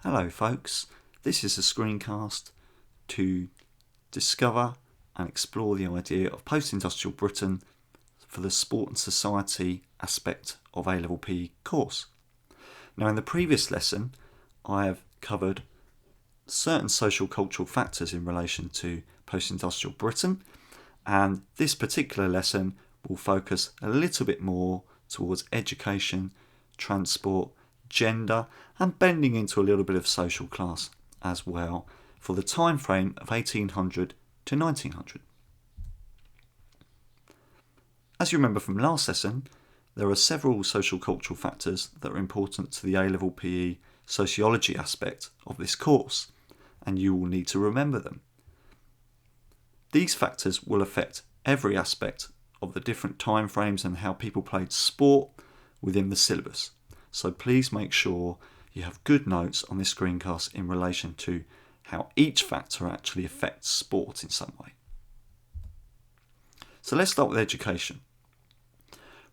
Hello folks, this is a screencast to discover and explore the idea of post-industrial Britain for the sport and society aspect of A-level PE course. Now in the previous lesson I have covered certain social cultural factors in relation to post-industrial Britain, and this particular lesson will focus a little bit more towards education, transport, gender, and bending into a little bit of social class as well for the time frame of 1800 to 1900. As you remember from last lesson, there are several social cultural factors that are important to the A-level PE sociology aspect of this course, and you will need to remember them. These factors will affect every aspect of the different time frames and how people played sport within the syllabus. So please make sure you have good notes on this screencast in relation to how each factor actually affects sport in some way. So let's start with education.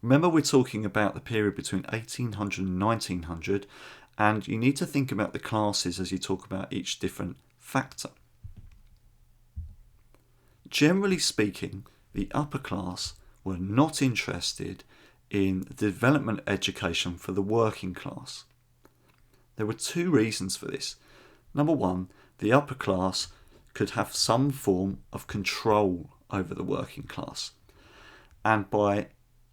Remember, we're talking about the period between 1800 and 1900, and you need to think about the classes as you talk about each different factor. Generally speaking, the upper class were not interested in the development education for the working class. There were two reasons for this. Number one, the upper class could have some form of control over the working class, and by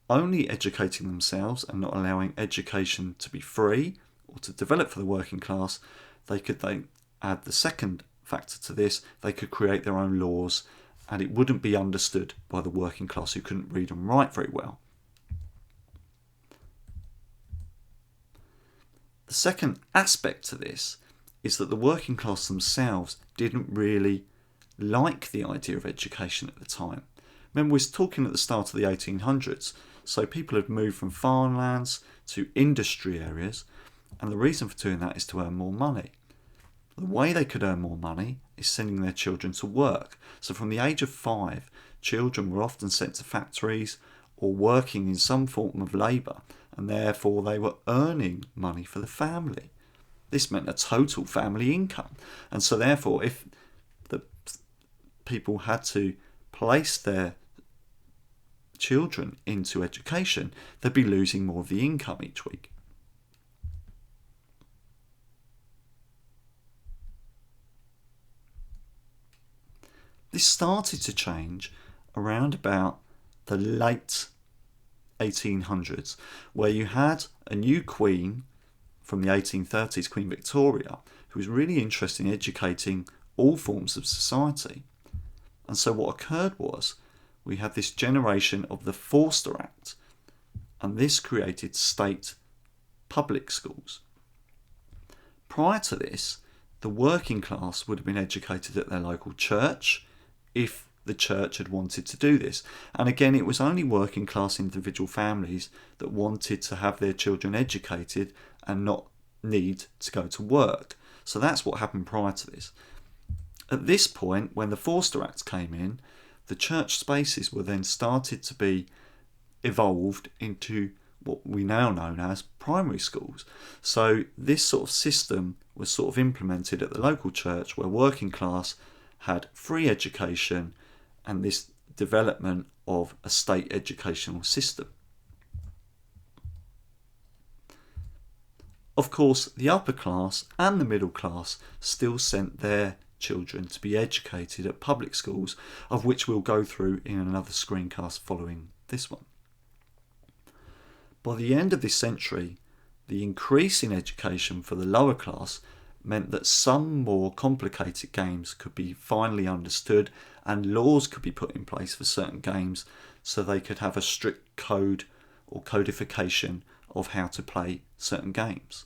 only educating themselves and not allowing education to be free or to develop for the working class, they could then add the second factor to this. They could create their own laws, and it wouldn't be understood by the working class who couldn't read and write very well. The second aspect to this is that the working class themselves didn't really like the idea of education at the time. Remember, we were talking at the start of the 1800s, so people had moved from farmlands to industry areas, and the reason for doing that is to earn more money. The way they could earn more money is sending their children to work. So from the age of 5, children were often sent to factories or working in some form of labour, and therefore they were earning money for the family. This meant a total family income, and so therefore if the people had to place their children into education, they'd be losing more of the income each week. This started to change around about the late 1800s, where you had a new queen from the 1830s, Queen Victoria, who was really interested in educating all forms of society. And so what occurred was we had this generation of the Forster Act, and this created state public schools. Prior to this, the working class would have been educated at their local church if the church had wanted to do this. And again, it was only working class individual families that wanted to have their children educated and not need to go to work. So that's what happened prior to this. At this point, when the Forster Act came in, the church spaces were then started to be evolved into what we now know as primary schools. So this sort of system was sort of implemented at the local church, where working class had free education and this development of a state educational system. Of course, the upper class and the middle class still sent their children to be educated at public schools, of which we'll go through in another screencast following this one. By the end of this century, the increase in education for the lower class meant that some more complicated games could be finally understood, and laws could be put in place for certain games so they could have a strict code or codification of how to play certain games.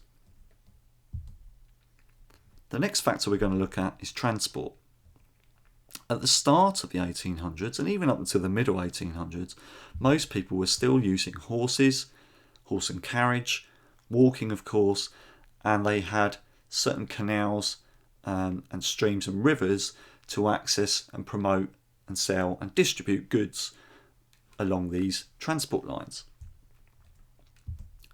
The next factor we're going to look at is transport. At the start of the 1800s, and even up until the middle 1800s, most people were still using horses, horse and carriage, walking of course, and they had certain canals and streams and rivers to access and promote and sell and distribute goods along these transport lines.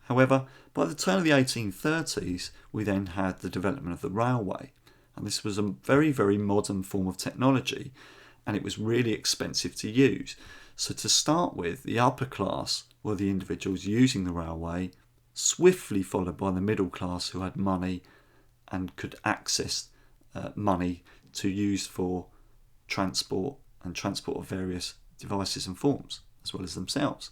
However, by the turn of the 1830s, we then had the development of the railway. And this was a very, very modern form of technology, and it was really expensive to use. So to start with, the upper class were the individuals using the railway, swiftly followed by the middle class who had money and could access money to use for transport and transport of various devices and forms, as well as themselves.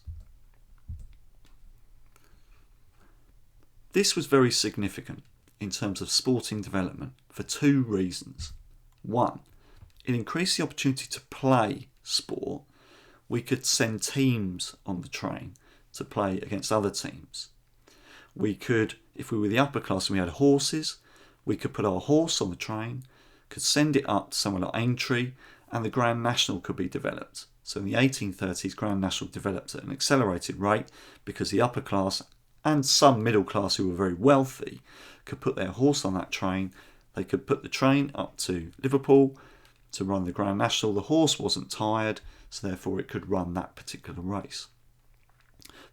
This was very significant in terms of sporting development for two reasons. One, it increased the opportunity to play sport. We could send teams on the train to play against other teams. We could, if we were the upper class and we had horses, we could put our horse on the train, could send it up to somewhere like Aintree, and the Grand National could be developed. So in the 1830s, Grand National developed at an accelerated rate because the upper class and some middle class who were very wealthy could put their horse on that train. They could put the train up to Liverpool to run the Grand National. The horse wasn't tired, so therefore it could run that particular race.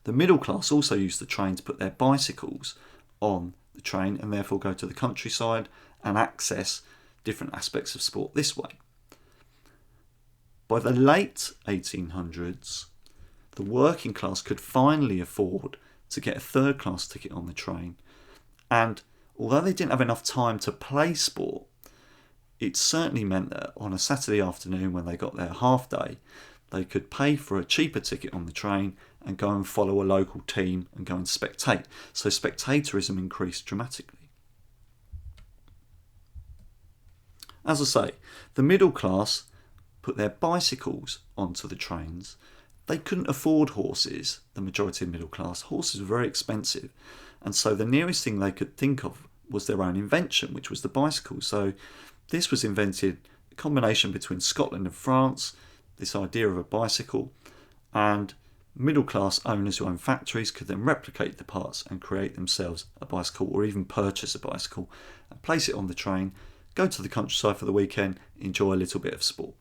The middle class also used the train to put their bicycles on the train and therefore go to the countryside and access different aspects of sport this way. By the late 1800s, the working class could finally afford to get a third class ticket on the train, and although they didn't have enough time to play sport, it certainly meant that on a Saturday afternoon when they got their half day, they could pay for a cheaper ticket on the train and go and follow a local team and go and spectate. So spectatorism increased dramatically. As I say, the middle class put their bicycles onto the trains. They couldn't afford horses, the majority of middle class. Horses were very expensive, and so the nearest thing they could think of was their own invention, which was the bicycle. So this was invented, a combination between Scotland and France, this idea of a bicycle, and middle class owners who own factories could then replicate the parts and create themselves a bicycle, or even purchase a bicycle and place it on the train, go to the countryside for the weekend, enjoy a little bit of sport.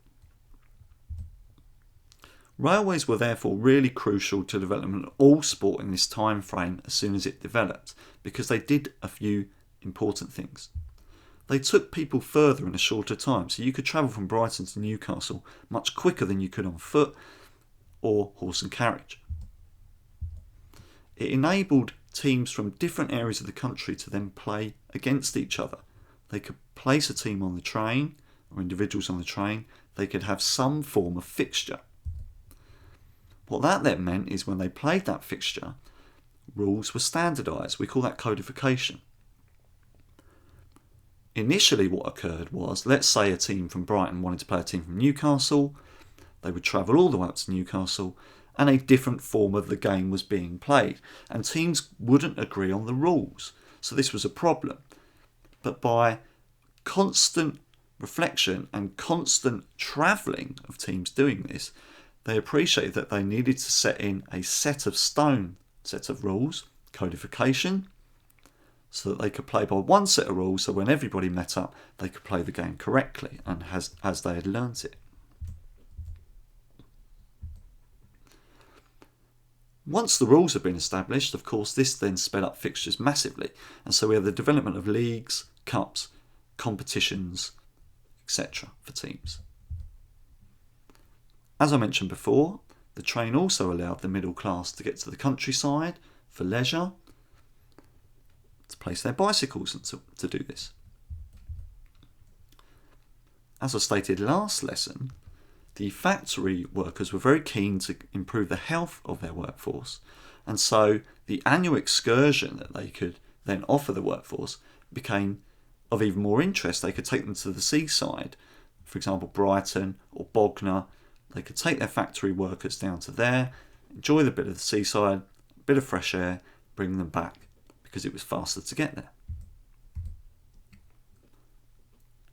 Railways were therefore really crucial to the development of all sport in this time frame as soon as it developed, because they did a few important things. They took people further in a shorter time, so you could travel from Brighton to Newcastle much quicker than you could on foot or horse and carriage. It enabled teams from different areas of the country to then play against each other. They could place a team on the train, or individuals on the train. They could have some form of fixture. What that then meant is when they played that fixture, rules were standardised. We call that codification. Initially what occurred was, let's say a team from Brighton wanted to play a team from Newcastle. They would travel all the way up to Newcastle, and a different form of the game was being played, and teams wouldn't agree on the rules. So this was a problem. But by constant reflection and constant travelling of teams doing this, they appreciated that they needed to set in a set of rules, codification, so that they could play by one set of rules, so when everybody met up, they could play the game correctly and as they had learnt it. Once the rules had been established, of course, this then sped up fixtures massively, and so we have the development of leagues, cups, competitions, etc. for teams. As I mentioned before, the train also allowed the middle class to get to the countryside for leisure, to place their bicycles and to do this. As I stated last lesson, the factory workers were very keen to improve the health of their workforce, and so the annual excursion that they could then offer the workforce became of even more interest. They could take them to the seaside, for example Brighton or Bognor. They could take their factory workers down to there, enjoy the bit of the seaside, a bit of fresh air, bring them back, because it was faster to get there.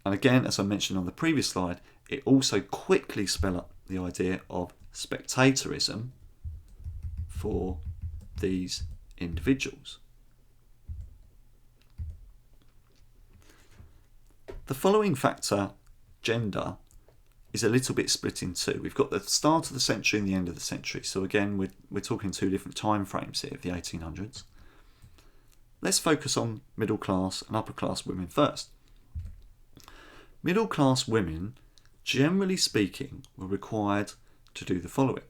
And again, as I mentioned on the previous slide, it also quickly spelled up the idea of spectatorism for these individuals. The following factor, gender, is a little bit split in two. We've got the start of the century and the end of the century. So again, we're talking two different time frames here of the 1800s. let's focus on middle class and upper class women first. Middle class women, generally speaking, were required to do the following: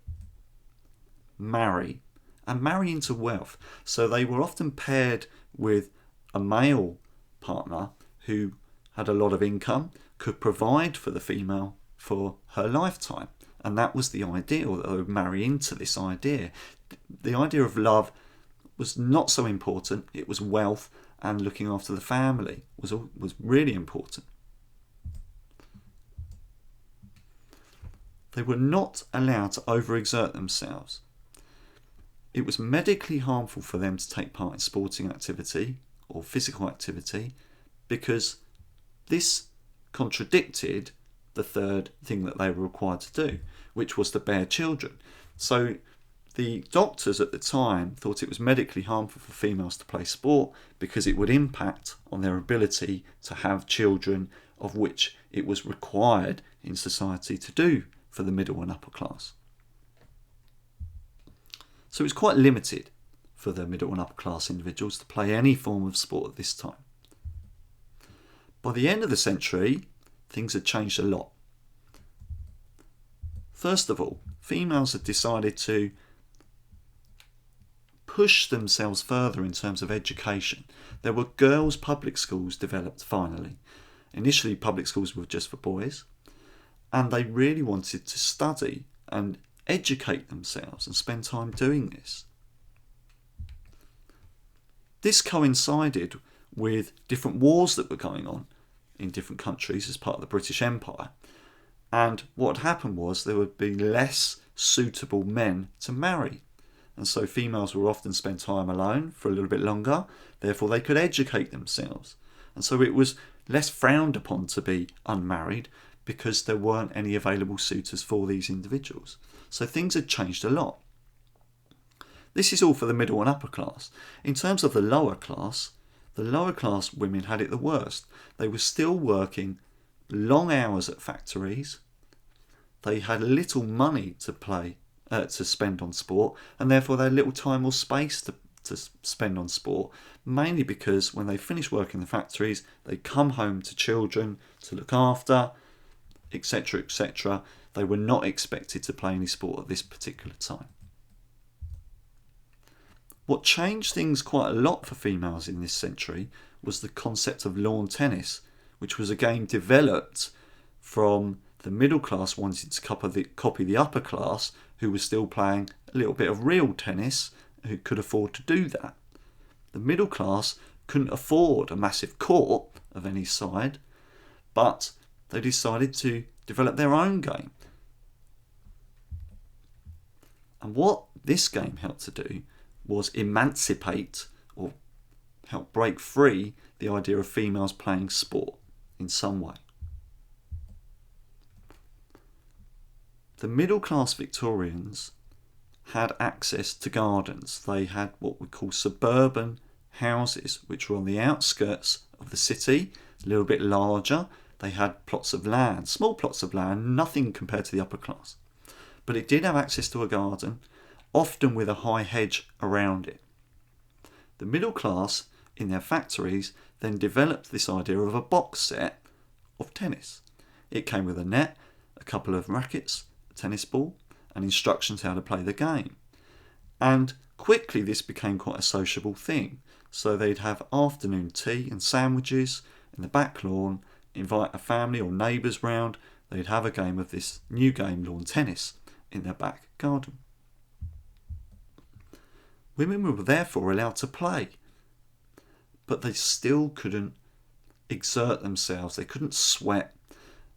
marry, and marry into wealth. So they were often paired with a male partner who had a lot of income, could provide for the female for her lifetime. And that was the ideal, that they would marry into this idea. The idea of love was not so important. It was wealth and looking after the family was really important. They were not allowed to overexert themselves. It was medically harmful for them to take part in sporting activity or physical activity because this contradicted the third thing that they were required to do, which was to bear children. So the doctors at the time thought it was medically harmful for females to play sport because it would impact on their ability to have children, of which it was required in society to do for the middle and upper class. So it was quite limited for the middle and upper class individuals to play any form of sport at this time. By the end of the century, things had changed a lot. First of all, females had decided to push themselves further in terms of education. There were girls' public schools developed finally. Initially, public schools were just for boys, and they really wanted to study and educate themselves and spend time doing this. This coincided with different wars that were going on in different countries as part of the British Empire. And what happened was there would be less suitable men to marry. And so females would often spend time alone for a little bit longer, therefore they could educate themselves. And so it was less frowned upon to be unmarried because there weren't any available suitors for these individuals. So things had changed a lot. This is all for the middle and upper class. In terms of the lower class women had it the worst. They were still working long hours at factories. They had little money to spend on sport, and therefore they had little time or space to spend on sport, mainly because when they finished working in the factories, they'd come home to children to look after, etc., etc. They were not expected to play any sport at this particular time. What changed things quite a lot for females in this century was the concept of lawn tennis, which was a game developed from the middle class wanting to copy the upper class, who was still playing a little bit of real tennis, who could afford to do that. The middle class couldn't afford a massive court of any side, but they decided to develop their own game. And what this game helped to do was emancipate, or help break free, the idea of females playing sport in some way. The middle class Victorians had access to gardens. They had what we call suburban houses, which were on the outskirts of the city, a little bit larger. They had plots of land, small plots of land, nothing compared to the upper class. But it did have access to a garden, often with a high hedge around it. The middle class, in their factories, then developed this idea of a box set of tennis. It came with a net, a couple of rackets, a tennis ball, and instructions how to play the game. And quickly this became quite a sociable thing. So they'd have afternoon tea and sandwiches in the back lawn, invite a family or neighbours round. They'd have a game of this new game, lawn tennis, in their back garden. Women were therefore allowed to play, but they still couldn't exert themselves. They couldn't sweat.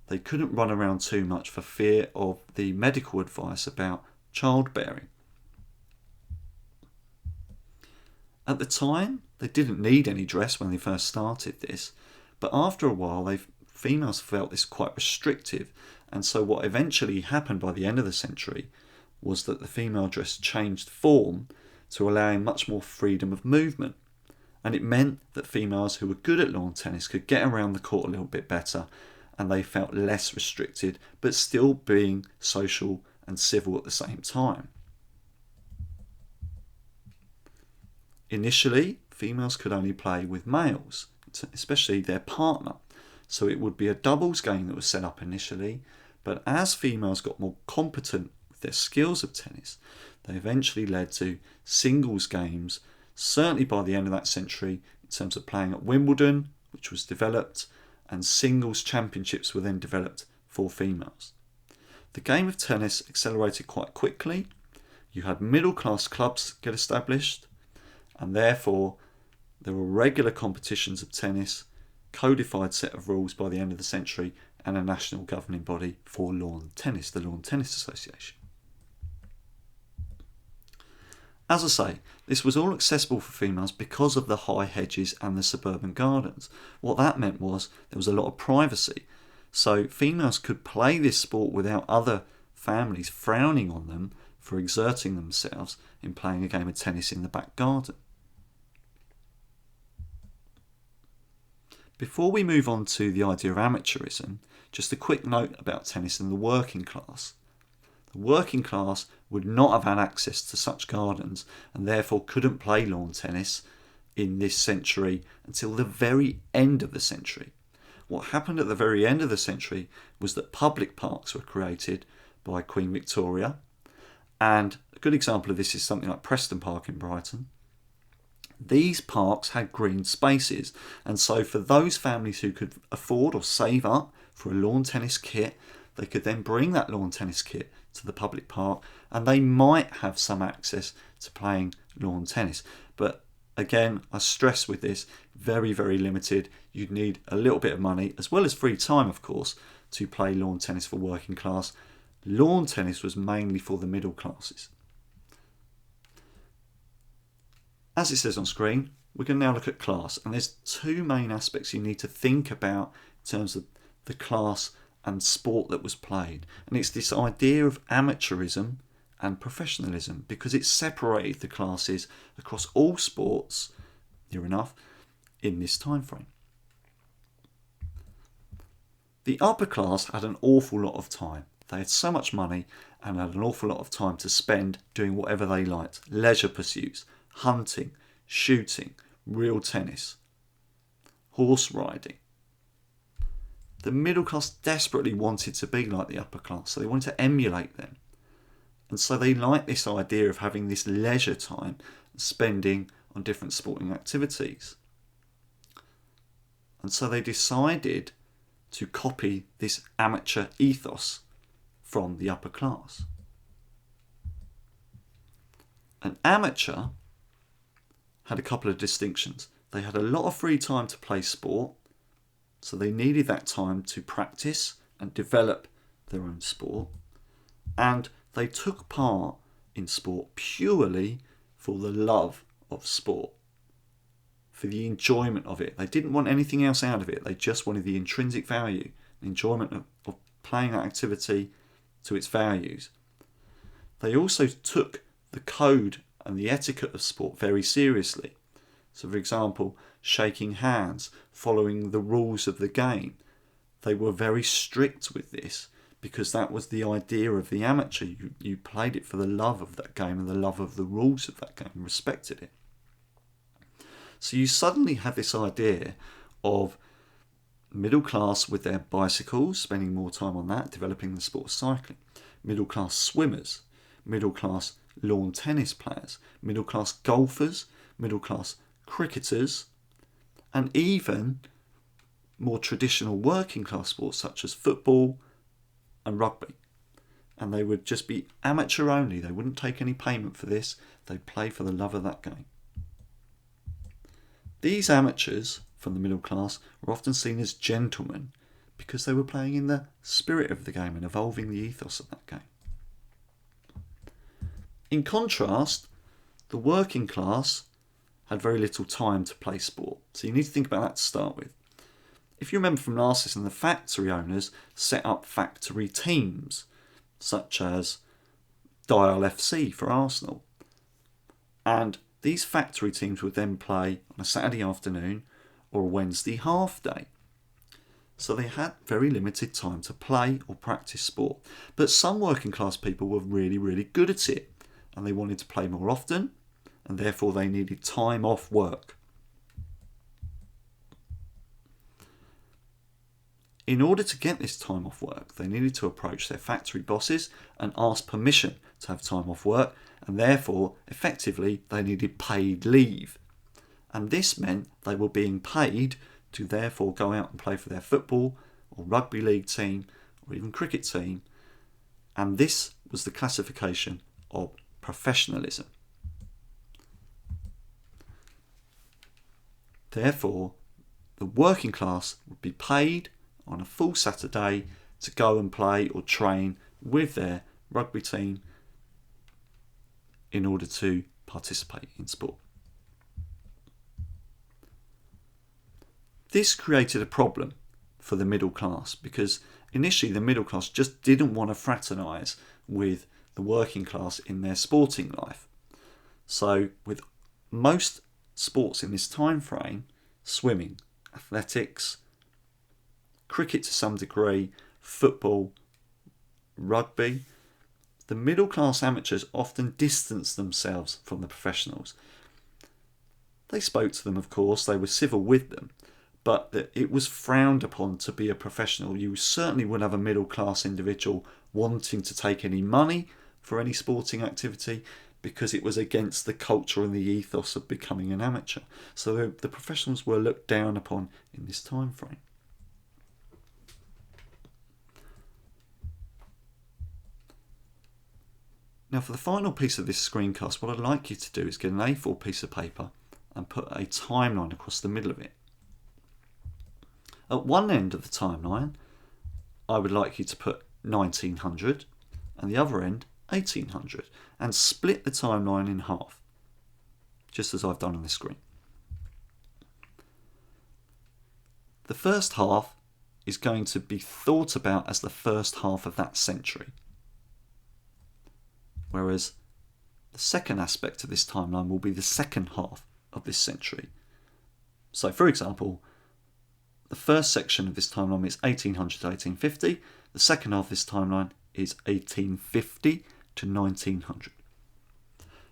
They couldn't run around too much for fear of the medical advice about childbearing. At the time, they didn't need any dress when they first started this, but after a while, females felt this quite restrictive, and so what eventually happened by the end of the century was that the female dress changed form to allowing much more freedom of movement. And it meant that females who were good at lawn tennis could get around the court a little bit better, and they felt less restricted, but still being social and civil at the same time. Initially, females could only play with males, especially their partner. So it would be a doubles game that was set up initially, but as females got more competent with their skills of tennis, they eventually led to singles games, certainly by the end of that century, in terms of playing at Wimbledon, which was developed, and singles championships were then developed for females. The game of tennis accelerated quite quickly. You had middle-class clubs get established, and therefore there were regular competitions of tennis, codified set of rules by the end of the century, and a national governing body for lawn tennis, the Lawn Tennis Association. As I say, this was all accessible for females because of the high hedges and the suburban gardens. What that meant was there was a lot of privacy. So females could play this sport without other families frowning on them for exerting themselves in playing a game of tennis in the back garden. Before we move on to the idea of amateurism, just a quick note about tennis in the working class. The working class would not have had access to such gardens and therefore couldn't play lawn tennis in this century until the very end of the century. What happened at the very end of the century was that public parks were created by Queen Victoria, and a good example of this is something like Preston Park in Brighton. These parks had green spaces, and so for those families who could afford or save up for a lawn tennis kit, they could then bring that lawn tennis kit to the public park and they might have some access to playing lawn tennis. But again, I stress with this, very, very limited. You'd need a little bit of money, as well as free time, of course, to play lawn tennis for working class. Lawn tennis was mainly for the middle classes. As it says on screen, we're going to now look at class, and there's two main aspects you need to think about in terms of the class and sport that was played. And it's this idea of amateurism and professionalism, because it separated the classes across all sports, near enough, in this time frame. The upper class had an awful lot of time. They had so much money and had an awful lot of time to spend doing whatever they liked. Leisure pursuits, hunting, shooting, real tennis, horse riding. The middle class desperately wanted to be like the upper class, so they wanted to emulate them. And so they liked this idea of having this leisure time and spending on different sporting activities. And so they decided to copy this amateur ethos from the upper class. An amateur had a couple of distinctions. They had a lot of free time to play sport, so they needed that time to practice and develop their own sport. And they took part in sport purely for the love of sport, for the enjoyment of it. They didn't want anything else out of it. They just wanted the intrinsic value, the enjoyment of playing that activity to its values. They also took the code and the etiquette of sport very seriously. So, for example, shaking hands, following the rules of the game. They were very strict with this because that was the idea of the amateur. You played it for the love of that game and the love of the rules of that game and respected it. So you suddenly had this idea of middle class with their bicycles, spending more time on that, developing the sport of cycling. Middle class swimmers, middle class lawn tennis players, middle class golfers, middle class cricketers, and even more traditional working class sports such as football and rugby. And they would just be amateur only. They wouldn't take any payment for this. They'd play for the love of that game. These amateurs from the middle class were often seen as gentlemen because they were playing in the spirit of the game and evolving the ethos of that game. In contrast, the working class had very little time to play sport. So you need to think about that to start with. If you remember from last lesson, the factory owners set up factory teams, such as Dial FC for Arsenal. And these factory teams would then play on a Saturday afternoon or a Wednesday half day. So they had very limited time to play or practice sport. But some working class people were really, really good at it. And they wanted to play more often, and therefore they needed time off work. In order to get this time off work, they needed to approach their factory bosses and ask permission to have time off work, and therefore, effectively, they needed paid leave. And this meant they were being paid to therefore go out and play for their football or rugby league team or even cricket team. And this was the classification of professionalism. Therefore, the working class would be paid on a full Saturday to go and play or train with their rugby team in order to participate in sport. This created a problem for the middle class because initially the middle class just didn't want to fraternise with the working class in their sporting life. So with most sports in this time frame, swimming, athletics, cricket to some degree, football, rugby, the middle class amateurs often distanced themselves from the professionals. They spoke to them, of course, they were civil with them, but that it was frowned upon to be a professional. You certainly wouldn't have a middle class individual wanting to take any money for any sporting activity because it was against the culture and the ethos of becoming an amateur. So the professionals were looked down upon in this time frame. Now for the final piece of this screencast, what I'd like you to do is get an A4 piece of paper and put a timeline across the middle of it. At one end of the timeline, I would like you to put 1900 and the other end 1800 and split the timeline in half, just as I've done on the screen. The first half is going to be thought about as the first half of that century, whereas the second aspect of this timeline will be the second half of this century. So for example, the first section of this timeline is 1800 to 1850. The second half of this timeline is 1850 to 1900.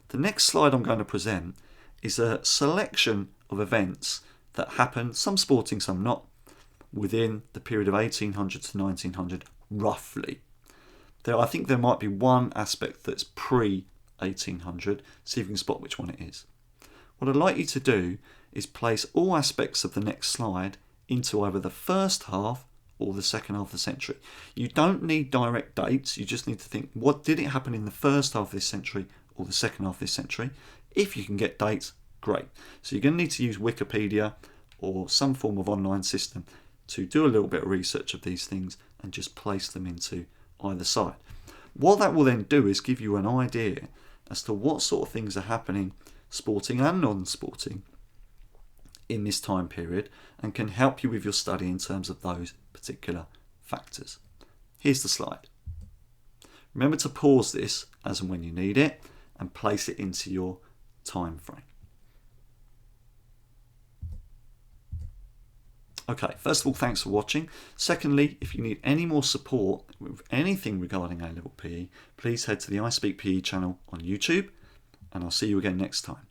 The next slide I'm going to present is a selection of events that happened, some sporting, some not, within the period of 1800 to 1900, roughly. I think there might be one aspect that's pre-1800, see if you can spot which one it is. What I'd like you to do is place all aspects of the next slide into either the first half or the second half of the century. You don't need direct dates, you just need to think, what did it happen in the first half of this century or the second half of this century? If you can get dates, great. So you're going to need to use Wikipedia or some form of online system to do a little bit of research of these things and just place them into either side. What that will then do is give you an idea as to what sort of things are happening, sporting and non-sporting, in this time period, and can help you with your study in terms of those particular factors. Here's the slide. Remember to pause this as and when you need it and place it into your time frame. Okay, first of all, thanks for watching. Secondly, if you need any more support with anything regarding A-Level PE, please head to the iSpeakpe channel on YouTube, and I'll see you again next time.